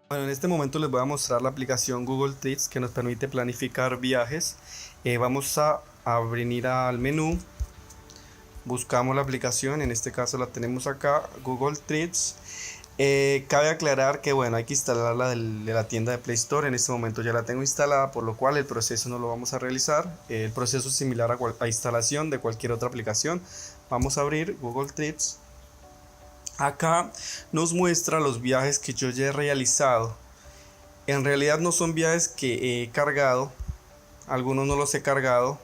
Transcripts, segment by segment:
Bueno, en este momento les voy a mostrar la aplicación Google Trips que nos permite planificar viajes. Vamos a venir al menú, buscamos la aplicación, en este caso la tenemos acá, Google Trips. Cabe aclarar que bueno, hay que instalarla de la tienda de Play Store. En este momento ya la tengo instalada, por lo cual el proceso no lo vamos a realizar. El proceso es similar a instalación de cualquier otra aplicación. Vamos a abrir Google Trips. Acá nos muestra los viajes que yo ya he realizado. En realidad no son viajes que he cargado, algunos no los he cargado,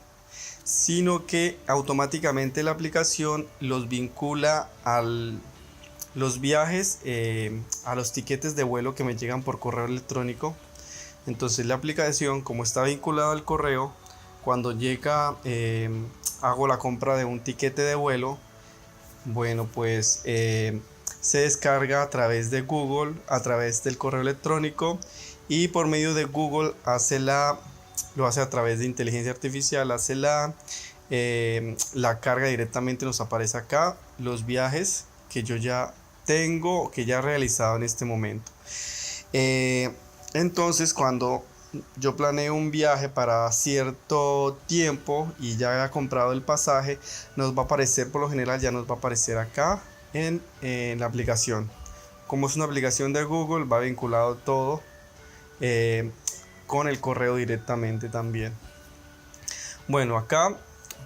sino que automáticamente la aplicación los vincula a los viajes, a los tiquetes de vuelo que me llegan por correo electrónico. Entonces la aplicación, como está vinculada al correo, cuando llega, hago la compra de un tiquete de vuelo. Bueno, pues se descarga a través de Google, a través del correo electrónico, y por medio de Google lo hace a través de inteligencia artificial, hace la carga directamente. Nos aparece acá los viajes que yo ya tengo, que ya he realizado en este momento. Entonces, cuando yo planeo un viaje para cierto tiempo y ya he comprado el pasaje, nos va a aparecer, por lo general ya nos va a aparecer acá en la aplicación. Como es una aplicación de Google, va vinculado todo eh, con el correo directamente también. Bueno, acá,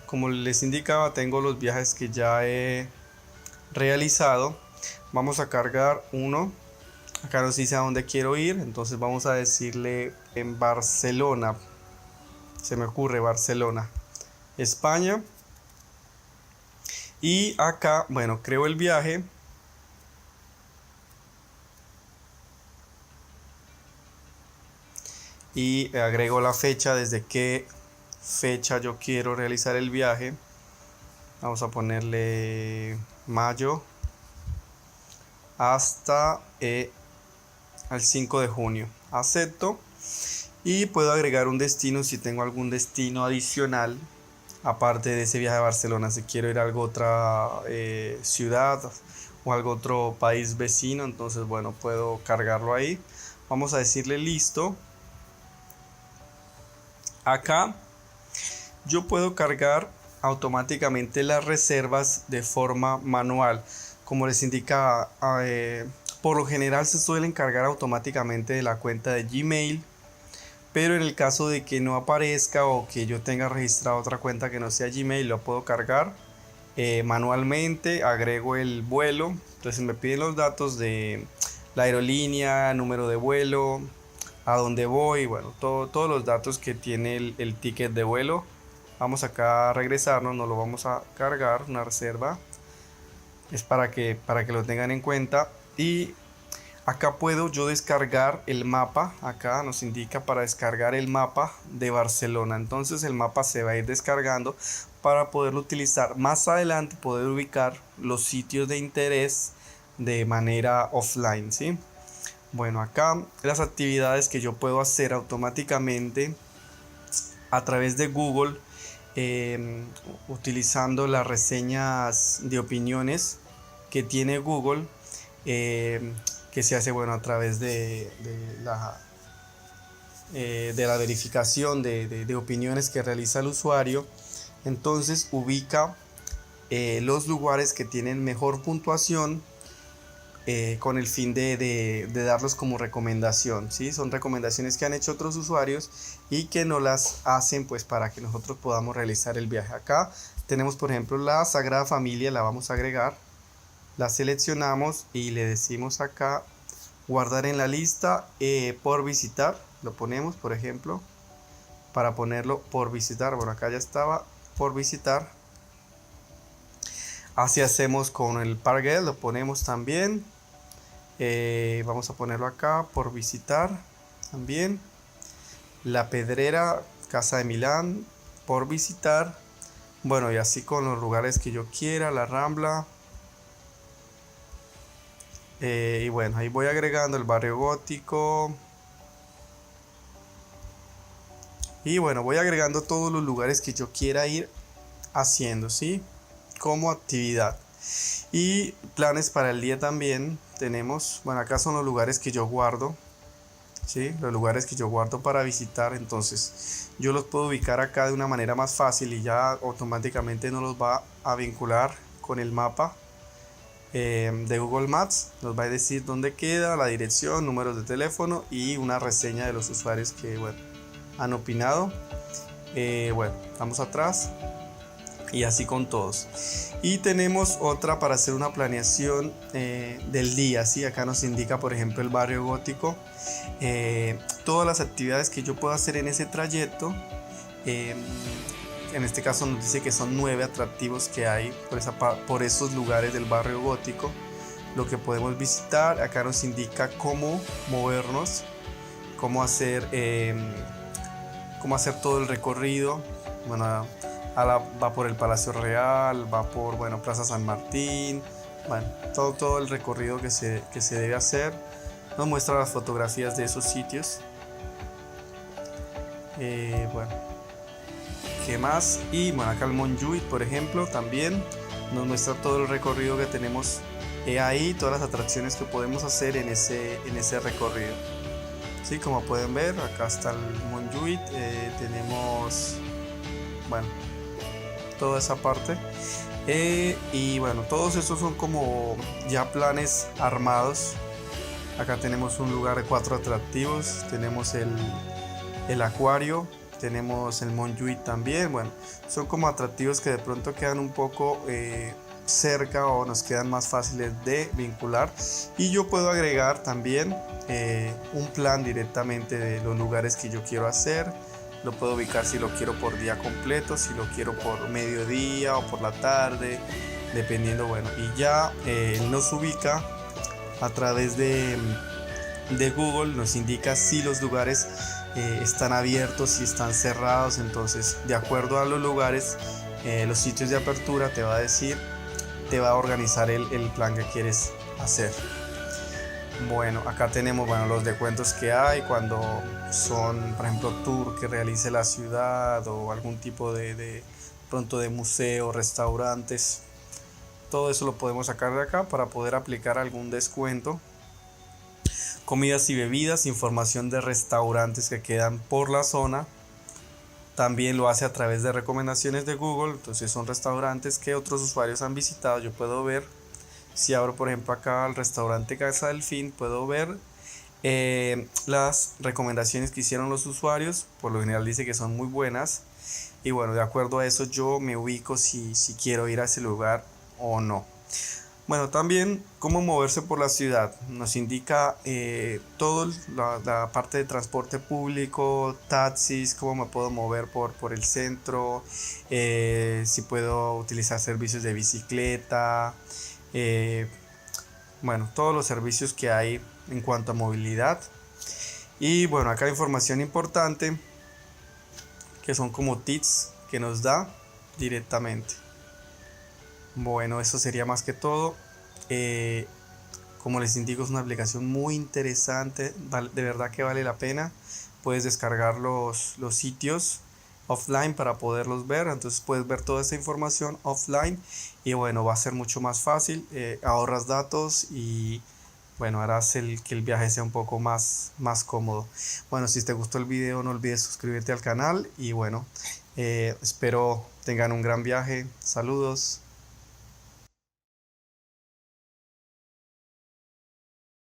como les indicaba, tengo los viajes que ya he realizado. Vamos a cargar uno. Acá nos dice a dónde quiero ir, entonces vamos a decirle en Barcelona. Se me ocurre Barcelona, España. Y acá, bueno, creo el viaje. Y agrego la fecha, desde qué fecha yo quiero realizar el viaje. Vamos a ponerle mayo hasta al 5 de junio. Acepto. Y puedo agregar un destino si tengo algún destino adicional aparte de ese viaje a Barcelona. Si quiero ir a alguna otra ciudad o algún otro país vecino, entonces bueno, puedo cargarlo ahí. Vamos a decirle listo. Acá yo puedo cargar automáticamente las reservas de forma manual. Como les indicaba, por lo general se suelen cargar automáticamente de la cuenta de Gmail, pero en el caso de que no aparezca o que yo tenga registrado otra cuenta que no sea Gmail, lo puedo cargar manualmente. Agrego el vuelo, entonces me piden los datos de la aerolínea, número de vuelo, a dónde voy, bueno, todos los datos que tiene el ticket de vuelo. Vamos acá a regresarnos, no lo vamos a cargar, una reserva, es para que lo tengan en cuenta. Y acá puedo yo descargar el mapa. Acá nos indica para descargar el mapa de Barcelona. Entonces el mapa se va a ir descargando para poderlo utilizar más adelante, poder ubicar los sitios de interés de manera offline, ¿sí? Bueno, acá las actividades que yo puedo hacer automáticamente a través de Google, utilizando las reseñas de opiniones que tiene Google, que se hace bueno a través de la verificación de opiniones que realiza el usuario. Entonces ubica los lugares que tienen mejor puntuación, con el fin de darlos como recomendación, ¿sí? Son recomendaciones que han hecho otros usuarios y que no las hacen pues para que nosotros podamos realizar el viaje. Acá tenemos por ejemplo la Sagrada Familia, la vamos a agregar, la seleccionamos y le decimos acá guardar en la lista, por visitar, lo ponemos por ejemplo, para ponerlo por visitar. Bueno, acá ya estaba por visitar. Así hacemos con el Parguel, lo ponemos también. Vamos a ponerlo acá por visitar también. La Pedrera, Casa de Milán, por visitar. Bueno, y así con los lugares que yo quiera, la Rambla. Y bueno, ahí voy agregando el barrio gótico. Y bueno, voy agregando todos los lugares que yo quiera ir haciendo, ¿sí? Como actividad. Y planes para el día también tenemos. Bueno, acá son los lugares que yo guardo. ¿sí? Los lugares que yo guardo para visitar, entonces yo los puedo ubicar acá de una manera más fácil y ya automáticamente nos los va a vincular con el mapa de Google Maps. Nos va a decir dónde queda, la dirección, números de teléfono y una reseña de los usuarios que bueno, han opinado. Bueno, vamos atrás y así con todos. Y tenemos otra para hacer una planeación del día, ¿sí? Acá nos indica por ejemplo el barrio gótico, todas las actividades que yo puedo hacer en ese trayecto. En este caso nos dice que son 9 atractivos que hay por esos lugares del barrio gótico, lo que podemos visitar. Acá nos indica cómo movernos, cómo hacer todo el recorrido. Bueno, va por el Palacio Real, va por Plaza San Martín, bueno, todo el recorrido que se debe hacer. Nos muestra las fotografías de esos sitios. Bueno, ¿qué más? Y bueno, acá el Montjuïc, por ejemplo, también nos muestra todo el recorrido que tenemos ahí, todas las atracciones que podemos hacer en ese recorrido. Sí, como pueden ver, acá está el Montjuïc, tenemos, bueno, toda esa parte. Y bueno, todos estos son como ya planes armados. Acá tenemos un lugar de 4 atractivos, tenemos el acuario, tenemos el Montjuïc también. Bueno, son como atractivos que de pronto quedan un poco cerca o nos quedan más fáciles de vincular, y yo puedo agregar también un plan directamente de los lugares que yo quiero hacer. Lo puedo ubicar si lo quiero por día completo, si lo quiero por mediodía o por la tarde, dependiendo. Bueno, y ya nos ubica a través de Google, nos indica si los lugares están abiertos, si están cerrados. Entonces, de acuerdo a los lugares, los sitios de apertura te va a decir, te va a organizar el plan que quieres hacer. Bueno, acá tenemos los descuentos que hay cuando son, por ejemplo, tour que realice la ciudad o algún tipo de museo, restaurantes. Todo eso lo podemos sacar de acá para poder aplicar algún descuento. Comidas y bebidas, información de restaurantes que quedan por la zona. También lo hace a través de recomendaciones de Google. Entonces son restaurantes que otros usuarios han visitado. Yo puedo ver, si abro por ejemplo acá el restaurante Casa Delfín, puedo ver las recomendaciones que hicieron los usuarios. Por lo general dice que son muy buenas. Y bueno, de acuerdo a eso yo me ubico si quiero ir a ese lugar o no. Bueno, también cómo moverse por la ciudad. Nos indica toda la parte de transporte público, taxis, cómo me puedo mover por el centro, si puedo utilizar servicios de bicicleta, bueno, todos los servicios que hay en cuanto a movilidad. Y bueno, acá hay información importante que son como tips que nos da directamente. Bueno, eso sería más que todo. Como les indico, es una aplicación muy interesante, de verdad que vale la pena. Puedes descargar los sitios offline para poderlos ver, entonces puedes ver toda esta información offline y bueno, va a ser mucho más fácil, ahorras datos y bueno, harás que el viaje sea un poco más cómodo. Bueno, si te gustó el video no olvides suscribirte al canal y bueno, espero tengan un gran viaje. Saludos.